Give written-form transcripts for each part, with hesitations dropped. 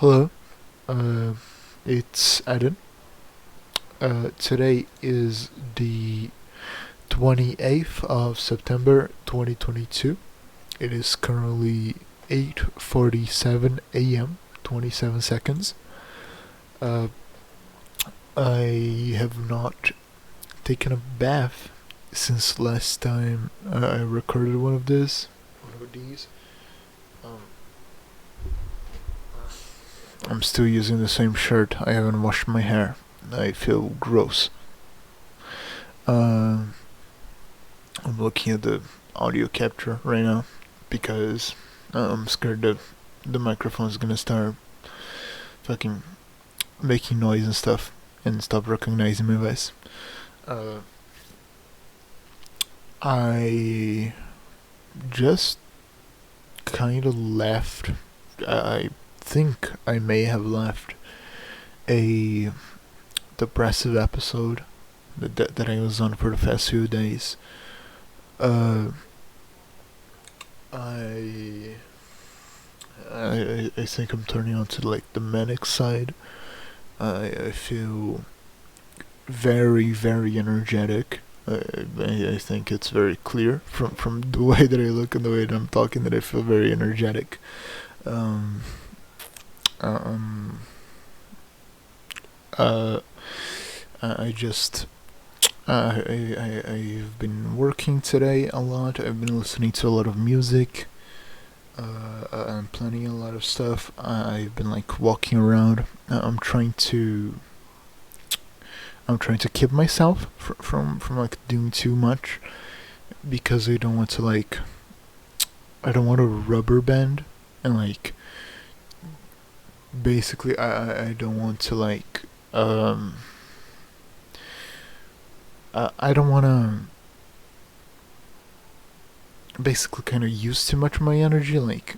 Hello, uh, it's Adam. Today is the 28th of September 2022. It is currently 8:47 a.m., 27 seconds. Uh, I have not taken a bath since last time I recorded one of these. Um, I'm still using the same shirt. I haven't washed my hair. I feel gross. Uh, I'm looking at the audio capture right now because I'm scared that the microphone is gonna start fucking making noise and stuff and stop recognizing my voice. Uh, I just kind of left. I think I may have left a depressive episode that I was on for the past few days. Uh, I I think I'm turning on to like the manic side. I feel very energetic. I think it's very clear from the way that I look and the way that I'm talking that I feel very energetic. Um, um, uh, I just I've been working today a lot. I've been listening to a lot of music. I'm planning a lot of stuff. I've been like walking around. I'm trying to keep myself from like doing too much because I don't want to rubber band and like basically I don't want to I don't want to basically kind of use too much of my energy, like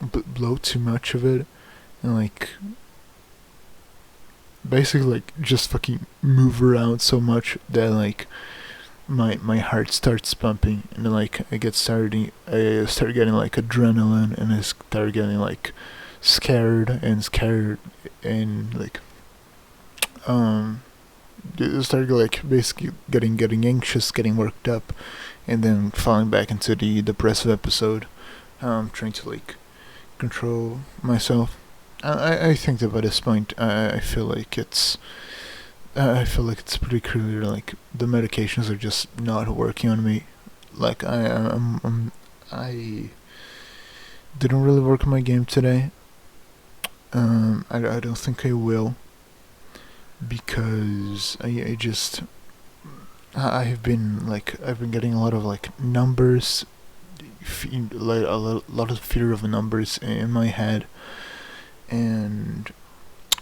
blow too much of it, and like basically like just fucking move around so much that like my heart starts pumping and then like I start getting like adrenaline and I start getting like scared and like um I started like basically getting anxious, getting worked up, and then falling back into the depressive episode. Trying to like control myself. I think that by this point, I feel like it's pretty clear. Like the medications are just not working on me. Like I didn't really work on my game today. I don't think I will because I've been getting a lot of like numbers, like lot of fear of numbers in my head, and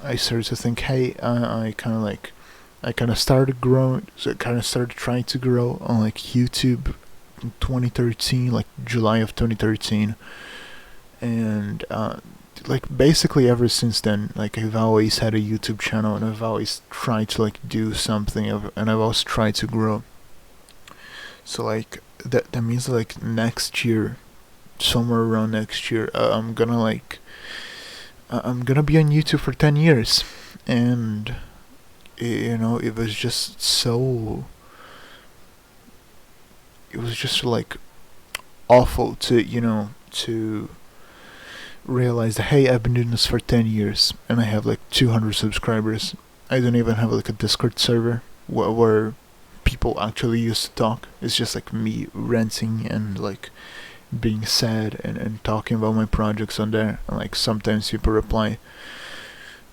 I started to think, hey, I kind of started growing, so I kind of started trying to grow on like YouTube in 2013, like July of 2013, and like basically ever since then, like I've always had a YouTube channel and I've always tried to like do something and I've always tried to grow. So like that means like next year, somewhere around next year, I'm gonna be on YouTube for 10 years, and it was just so. It was just like awful to to realize that hey, I've been doing this for 10 years and I have like 200 subscribers. I don't even have like a Discord server where people actually used to talk. It's just like me ranting and like being sad and talking about my projects on there. And like sometimes people reply.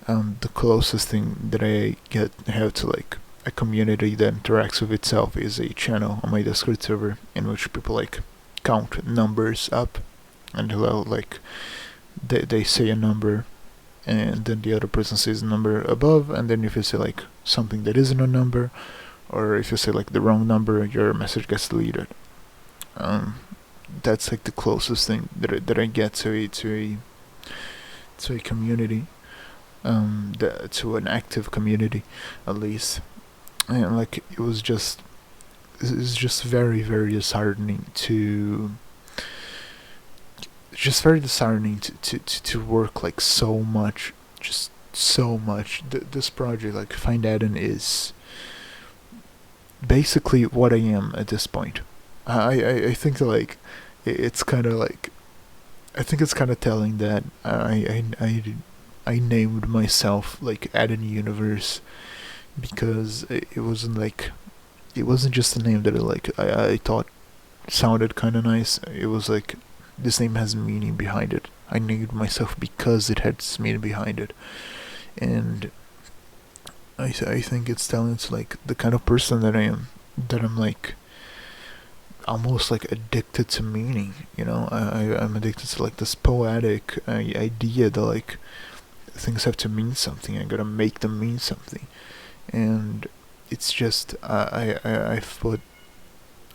The closest thing that I have to like a community that interacts with itself is a channel on my Discord server in which people like count numbers up and like they say a number and then the other person says a number above, and then if you say like something that isn't a number or if you say like the wrong number, your message gets deleted. Um, that's like the closest thing that I get to a community, to an active community, at least. And like it's just very disheartening to just very disheartening to work like so much, just so much. This project, like Find Eden, is basically what I am at this point. I think like it's kind of like, I think it's kind of telling that I named myself like Eden Universe because it wasn't like, it wasn't just a name that I thought sounded kind of nice. It was like, this name has meaning behind it. I named myself because it had meaning behind it, and I think it's telling to like the kind of person that I am. That I'm like almost like addicted to meaning. You know, I'm addicted to like this poetic idea that like things have to mean something. I gotta make them mean something, and it's just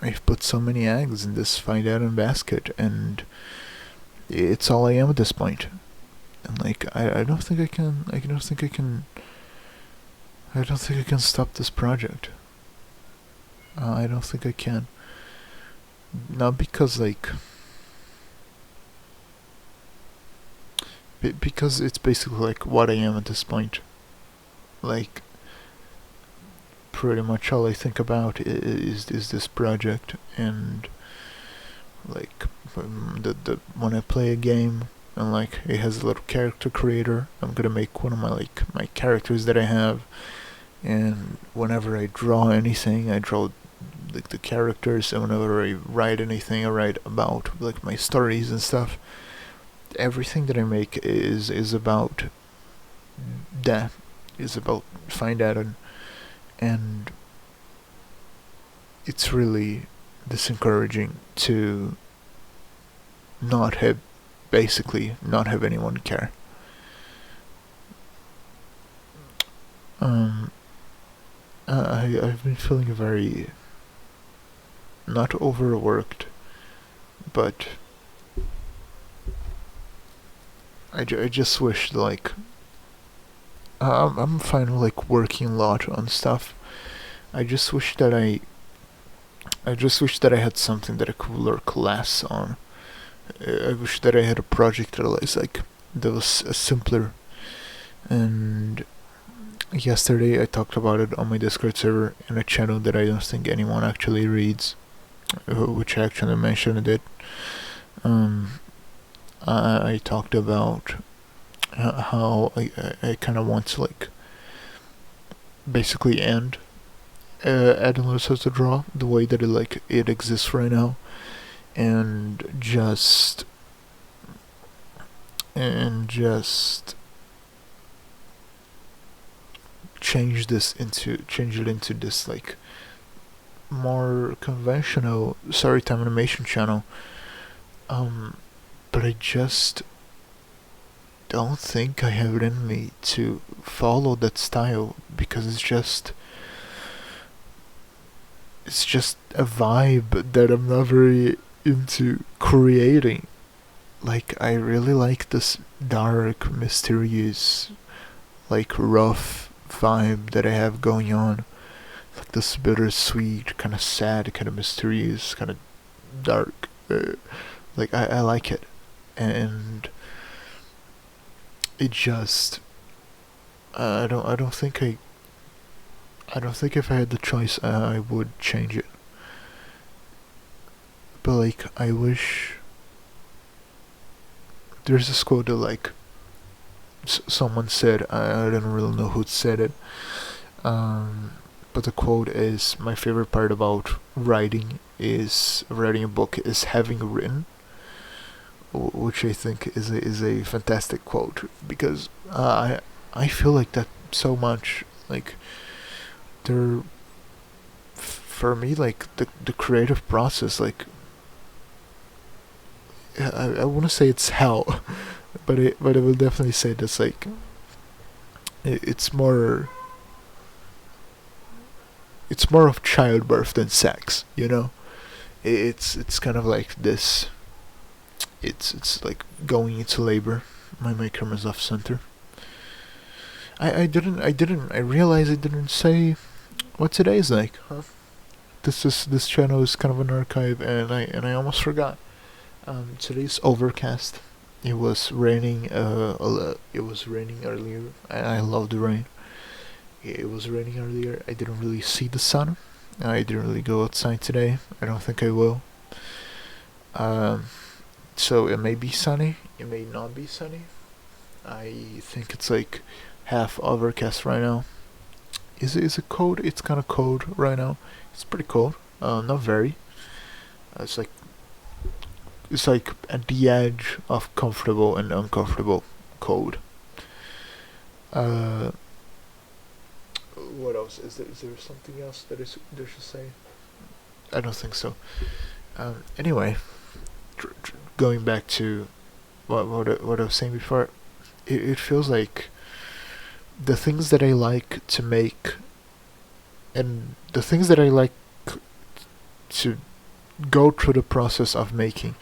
I've put so many eggs in this Find Eden basket, and it's all I am at this point. And like I don't think I can. I don't think I can. I don't think I can stop this project. I don't think I can. Not because like, because it's basically like what I am at this point. Like pretty much all I think about is this project, and like the when I play a game and like it has a little character creator, I'm gonna make one of my characters that I have, and whenever I draw anything, I draw like the characters, and whenever I write anything, I write about like my stories and stuff. Everything that I make is about that, is about Find Eden, and it's really disencouraging to not have, basically not have anyone care. Um, I've been feeling very not overworked, but I just wish like I'm fine with like working a lot on stuff. I just wish that I just wish that I had something that I could work less on. I wish that I had a project that was like, that was simpler. And yesterday I talked about it on my Discord server in a channel that I don't think anyone actually reads, which I actually mentioned it. Um, I talked about how I kind of want to like basically end Eden Lewis Has to Draw the way that it exists right now, and just change it into this like more conventional storytime animation channel. But I just don't think I have it in me to follow that style, because it's just a vibe that I'm not very into creating. Like I really like this dark, mysterious, like rough vibe that I have going on. Like this bittersweet, kind of sad, kind of mysterious, kind of dark. Like I like it, and it just I don't think I don't think if I had the choice I would change it. But like I wish there's this quote that like someone said, I don't really know who said it. But the quote is, my favorite part about writing a book is having written, which I think is a fantastic quote, because I feel like that so much. Like there, for me, like the creative process, like I want to say it's hell, but I will definitely say that's like it's more of childbirth than sex, you know. It's kind of like this. It's like going into labor. My camera's off center. I realized I didn't say what today is like. Huh? This channel is kind of an archive, and I almost forgot. Today's overcast. It was raining. It was raining earlier. I love the rain. It was raining earlier. I didn't really see the sun. I didn't really go outside today. I don't think I will. Um, so it may be sunny. It may not be sunny. I think it's like half overcast right now. Is it cold? It's kind of cold right now. It's pretty cold. Not very. It's like at the edge of comfortable and uncomfortable cold. Uh, what else? Is there something else that is there should say? I don't think so. Anyway, going back to what I was saying before, it feels like the things that I like to make and the things that I like to go through the process of making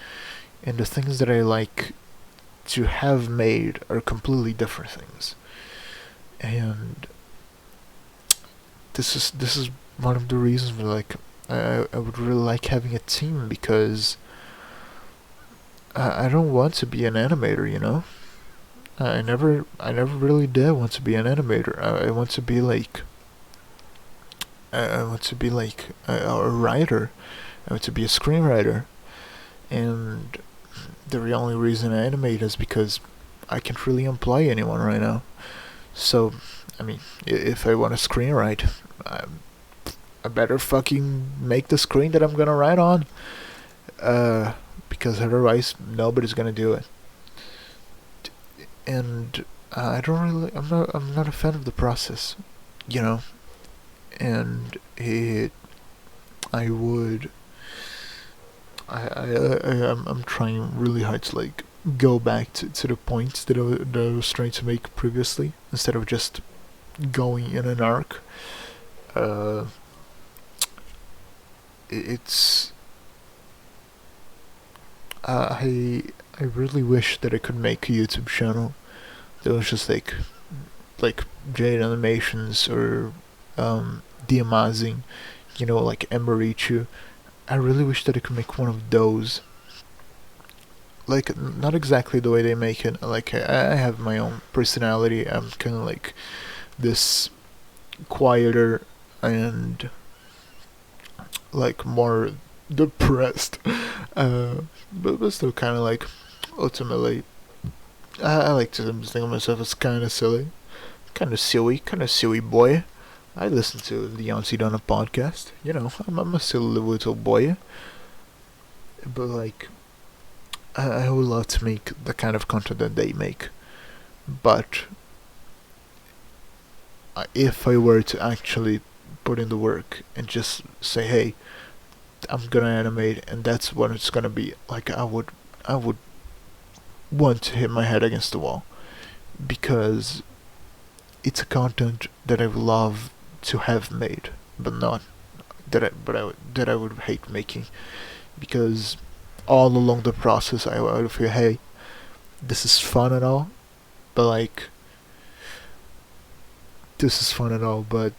and the things that I like to have made are completely different things. And this is one of the reasons why, like, I would really like having a team because I don't want to be an animator, you know. I never really did want to be an animator. I want to be like I want to be like a writer. I want to be a screenwriter, and the only reason I animate is because I can't really employ anyone right now. So, I mean, if I want to screenwrite, I, I better fucking make the screen that I'm gonna write on. Because otherwise nobody's gonna do it. And I don't really, I'm not a fan of the process, you know. And I would, I'm trying really hard to like go back to the points that I was trying to make previously instead of just going in an arc. Uh, it's I really wish that I could make a YouTube channel that was just like Jade Animations or Diamazing, you know, like Emerichu. I really wish that I could make one of those. Like not exactly the way they make it. Like I have my own personality. I'm kind of like this quieter and like more depressed, but still kind of like ultimately I like to think of myself as kind of silly boy. I listen to the Yancy Donna podcast. You know, I'm a silly little boy, but like I would love to make the kind of content that they make. But if I were to actually put in the work and just say, hey, I'm gonna animate, and that's what it's gonna be. Like I would want to hit my head against the wall because it's a content that I would love to have made, but not that I would hate making because all along the process I would feel, hey, this is fun and all, but like this is fun and all, but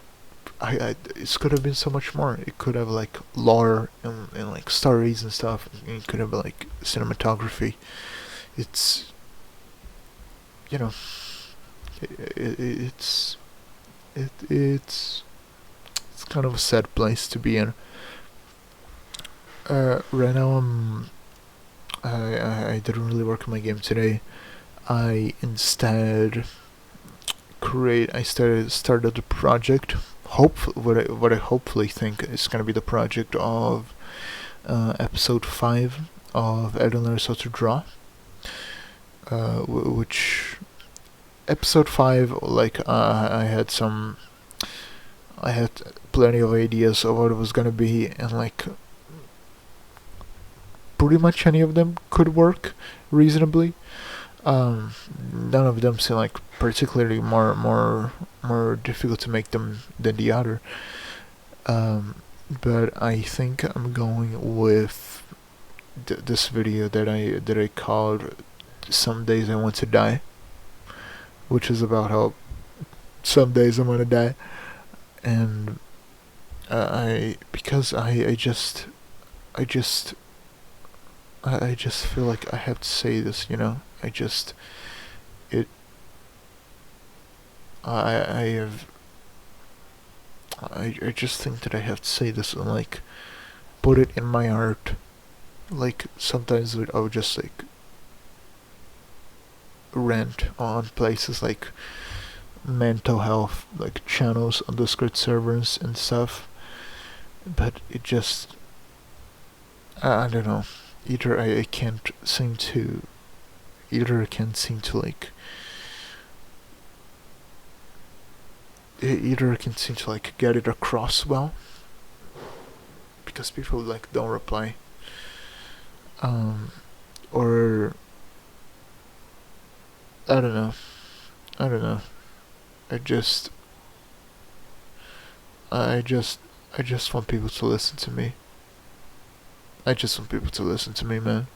I it could have been so much more. It could have like lore and like stories and stuff. It could have like cinematography. It's you know it's it's kind of a sad place to be in. Right now I didn't really work on my game today. I instead started a project. What I hopefully think is gonna be the project of episode 5 of I Don't Know How to Draw. Which episode 5, like I had plenty of ideas of what it was gonna be, and like pretty much any of them could work reasonably. None of them seem like particularly more difficult to make them than the other. But I think I'm going with this video that I called "Some Days I Want to Die," which is about how some days I'm gonna die, and I because I just I just feel like I have to say this, you know. It I have I just think that I have to say this and like put it in my art. Like sometimes I would just like rant on places like mental health like channels on Discord servers and stuff, but it just I don't know. Either I can't seem to either I can't seem to like either I can seem to like get it across well because people like don't reply, um or I don't know. I don't know. I just I just I just want people to listen to me. I just want people to listen to me, man.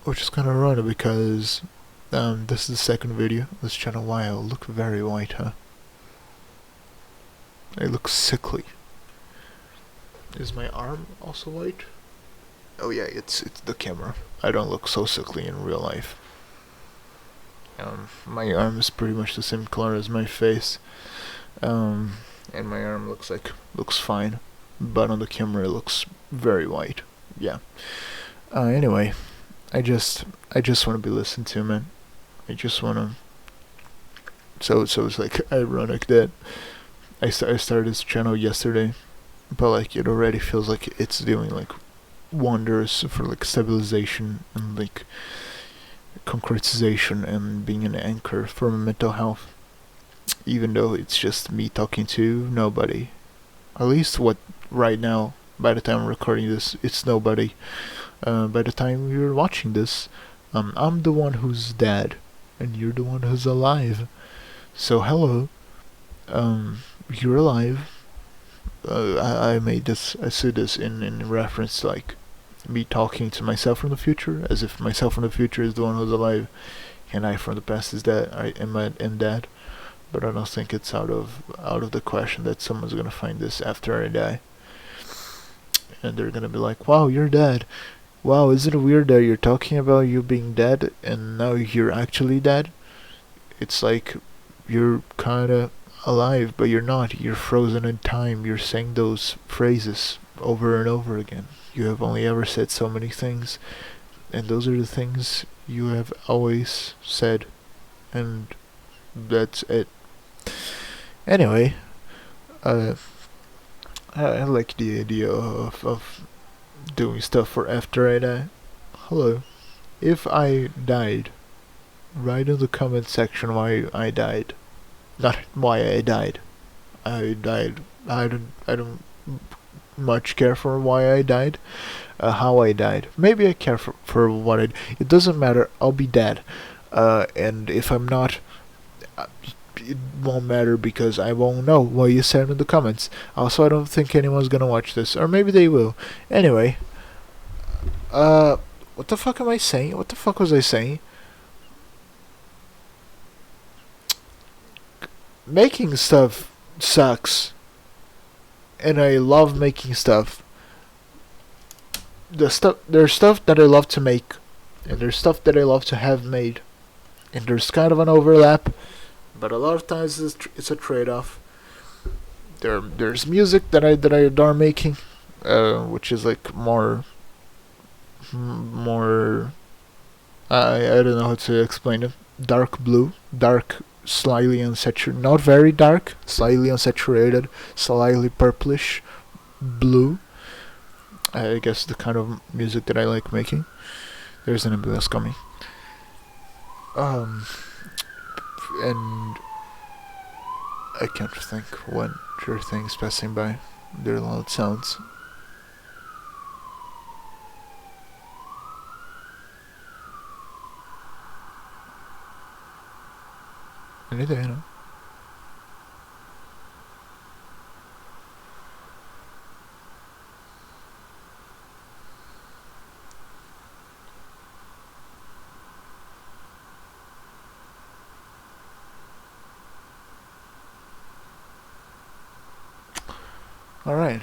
Which is kind of ironic because this is the second video on this channel. Why I look very white, huh? I look sickly. Is my arm also white? Oh yeah, it's the camera. I don't look so sickly in real life. My arm is pretty much the same color as my face. And my arm looks fine, but on the camera it looks very white. Yeah. Anyway, I just want to be listened to, man. I just want to. So it's like ironic that I started this channel yesterday, but like it already feels like it's doing like wonders for like stabilization and like concretization and being an anchor for mental health, even though it's just me talking to nobody. At least what right now, by the time I'm recording this, it's nobody. By the time you're watching this, I'm the one who's dead, and you're the one who's alive. So hello, you're alive. I made this. I said this in reference to like me talking to myself from the future, as if myself from the future is the one who's alive, and I from the past is dead. I am dead. But I don't think it's out of the question that someone's gonna find this after I die, and they're gonna be like, "Wow, you're dead. Wow, isn't it weird that you're talking about you being dead and now you're actually dead? It's like you're kinda alive, but you're not. You're frozen in time. You're saying those phrases over and over again. You have only ever said so many things, and those are the things you have always said, and that's it." Anyway, uh, I like the idea of doing stuff for after I die. Hello. If I died, write in the comment section why I died. Not why I died. I died. I don't much care for why I died. How I died. Maybe I care for what I. It doesn't matter. I'll be dead. And if I'm not, uh, it won't matter because I won't know what you said in the comments. Also, I don't think anyone's gonna watch this, or maybe they will. Anyway, what the fuck am I saying? What the fuck was I saying? Making stuff sucks, and I love making stuff. There's stuff that I love to make, and there's stuff that I love to have made, and there's kind of an overlap, but a lot of times it's a trade-off. There's music that I adore making, which is like more I don't know how to explain it. Dark blue, dark, slightly unsaturated, not very dark, slightly unsaturated, slightly purplish blue. I guess the kind of music that I like making. There's an ambulance coming. And I can't think when there are things passing by. There are loud sounds. Any day, you know. Alright.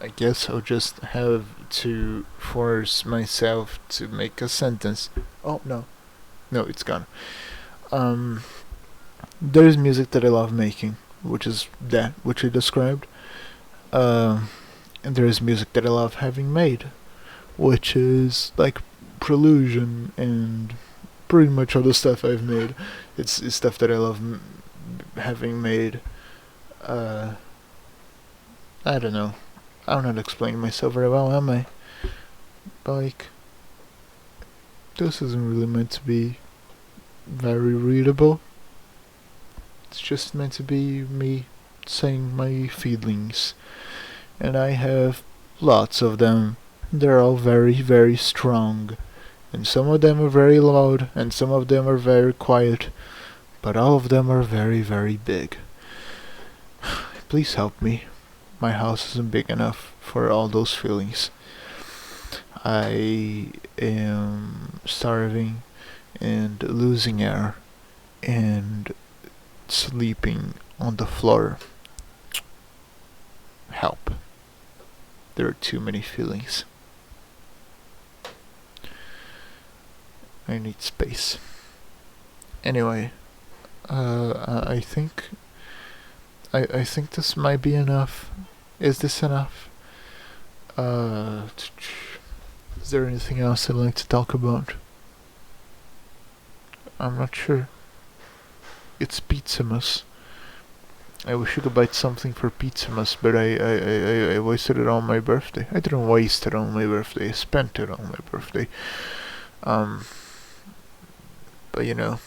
I guess I'll just have to force myself to make a sentence. Oh no, no, it's gone. Um, there's music that I love making, which is that which I described. And there's music that I love having made, which is like Prelusion and pretty much all the stuff I've made. It's stuff that I love having made. Uh, I don't know. I'm not explaining myself very well, am I? But like, this isn't really meant to be very readable. It's just meant to be me saying my feelings. And I have lots of them. They're all very, very strong. And some of them are very loud, and some of them are very quiet. But all of them are very, very big. Please help me. My house isn't big enough for all those feelings. I am starving and losing air and sleeping on the floor. Help. There are too many feelings. I need space. Anyway, I think I think this might be enough. Is this enough? Is there anything else I'd like to talk about? I'm not sure. It's Pizzamas. I wish I could buy something for Pizzamas, but I wasted it on my birthday. I didn't waste it on my birthday. I spent it on my birthday. Um, but you know,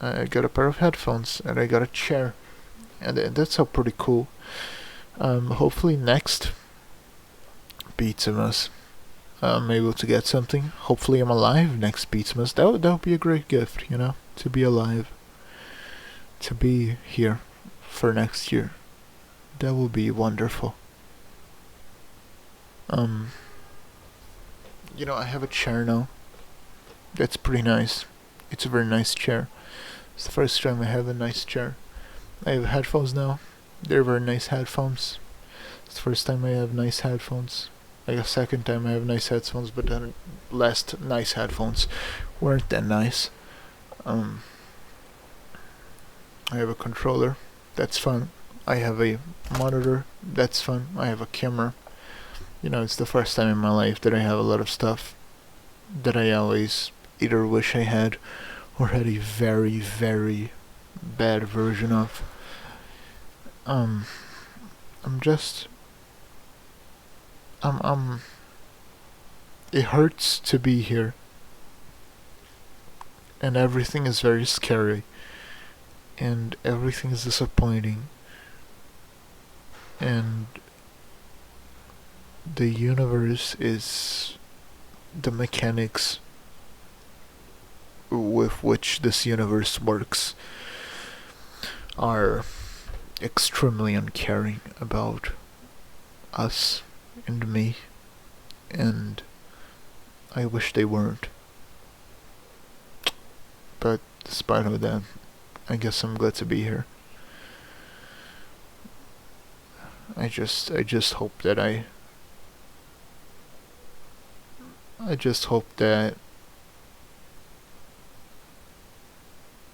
I got a pair of headphones and I got a chair, and that's all pretty cool. Hopefully next Pizzamas, I'm able to get something. Hopefully I'm alive next Pizzamas. That would be a great gift, you know, to be alive, to be here for next year. That would be wonderful. Um, you know, I have a chair now. That's pretty nice. It's a very nice chair. It's the first time I have a nice chair. I have headphones now. They're very nice headphones. It's the first time I have nice headphones. Like a second time I have nice headphones, but then last nice headphones weren't that nice. Um, I have a controller. That's fun. I have a monitor. That's fun. I have a camera. You know, it's the first time in my life that I have a lot of stuff that I always either wish I had or had a very, very bad version of. Um, I'm just. It hurts to be here. And everything is very scary. And everything is disappointing. And the universe is the mechanics with which this universe works are extremely uncaring about us and me, and I wish they weren't. But despite all that, I guess I'm glad to be here. I just hope that I just hope that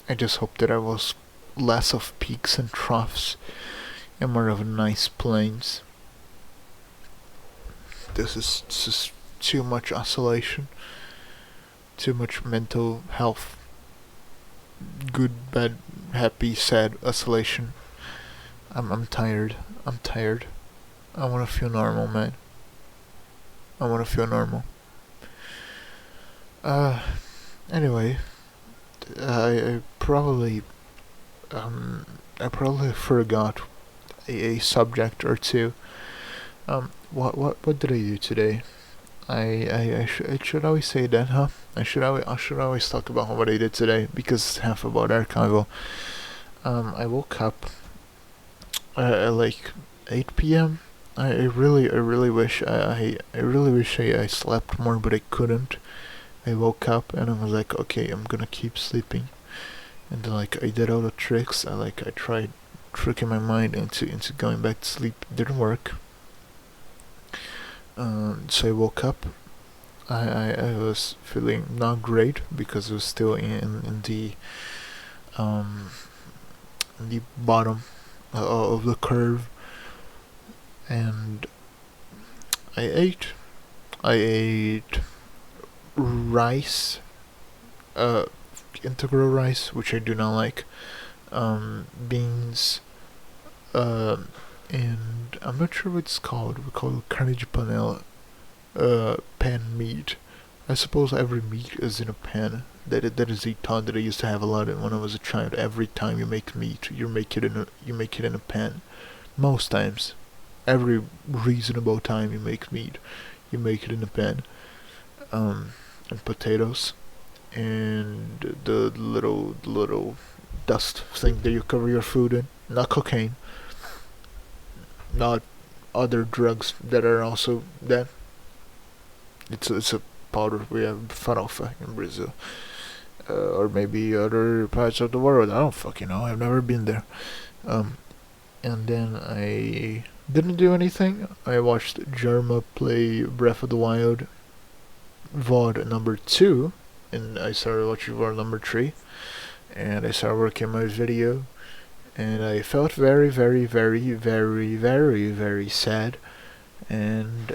I just hope that I was less of peaks and troughs and more of nice plains. This is too much oscillation, too much mental health, good, bad, happy, sad oscillation. I'm tired. I'm tired. I wanna feel normal, man. I wanna feel normal. Uh, anyway, I probably I probably forgot a subject or two. What did I do today? I should always say that, huh? I should always talk about what I did today because it's half about archival. I woke up at like 8 p.m. I really wish I really wish I slept more, but I couldn't. I woke up and I was like, okay, I'm gonna keep sleeping. And then, like, I did all the tricks. I tried tricking my mind into going back to sleep. It didn't work. So I woke up. I was feeling not great because I was still um, in the bottom of the curve, and I ate. I ate rice, uh, integral rice, which I do not like, beans, uh, and I'm not sure what it's called. We call it carne de panela, pan meat. I suppose every meat is in a pan. That is a thought that I used to have a lot when I was a child. Every time you make meat, you make it in a pan. Most times, every reasonable time you make meat, you make it in a pan. Um, and potatoes and the little dust thing that you cover your food in. Not cocaine, not other drugs that are also that. It's a powder. We have farofa in Brazil, or maybe other parts of the world. I don't fucking know. I've never been there. Um, and then I didn't do anything. I watched Jerma play Breath of the Wild VOD number 2, and I started watching VOD number 3, and I started working my video, and I felt very, very, very, very, very, very sad. And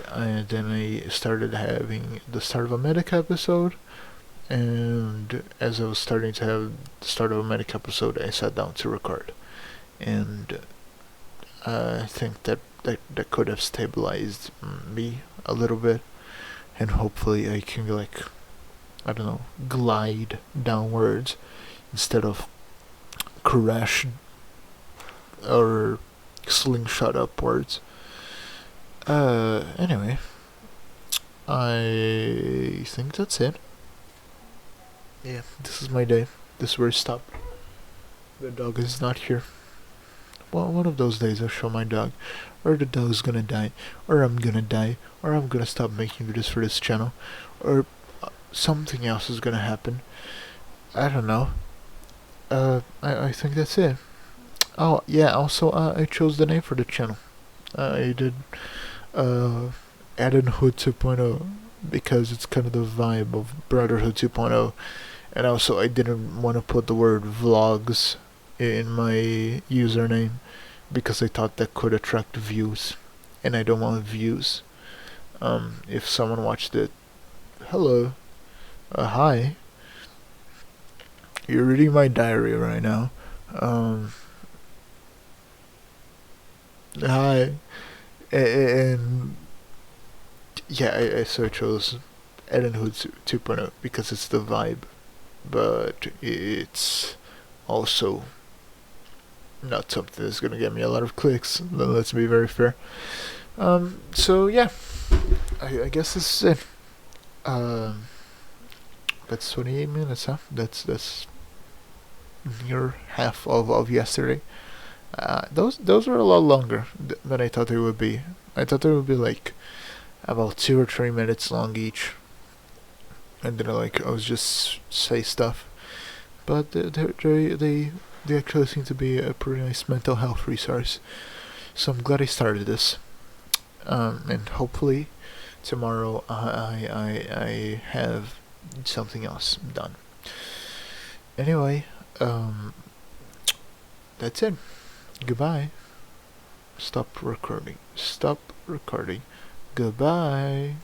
then I started having the start of a medic episode, and as I was starting to have the start of a medic episode, I sat down to record, and I think that could have stabilized me a little bit, and hopefully I can like, I don't know, glide downwards instead of crash or slingshot upwards. Anyway, I think that's it. Yeah, this is my day. This is where I stop. The dog is not here. Well, one of those days I'll show my dog, or the dog's gonna die, or I'm gonna die, or I'm gonna stop making videos for this channel, or something else is gonna happen. I don't know. I think that's it. Oh, yeah, also, I chose the name for the channel. I did, Addenhood 2.0 because it's kind of the vibe of Brotherhood 2.0, and also I didn't want to put the word vlogs in my username because I thought that could attract views, and I don't want views. If someone watched it, hello, hi, you're reading my diary right now. Um, Hi, and yeah, so I chose Eden Hood 2.0 because it's the vibe, but it's also not something that's gonna get me a lot of clicks. Let's be very fair. So yeah, I guess this is it. Um, that's 28 minutes, huh? That's near half of yesterday. Those were a lot longer than I thought they would be. I thought they would be like about 2 or 3 minutes long each, and then I was just say stuff. But they actually seem to be a pretty nice mental health resource. So I'm glad I started this. And hopefully tomorrow I have something else done. Anyway, that's it. Goodbye. Stop recording. Stop recording. Goodbye.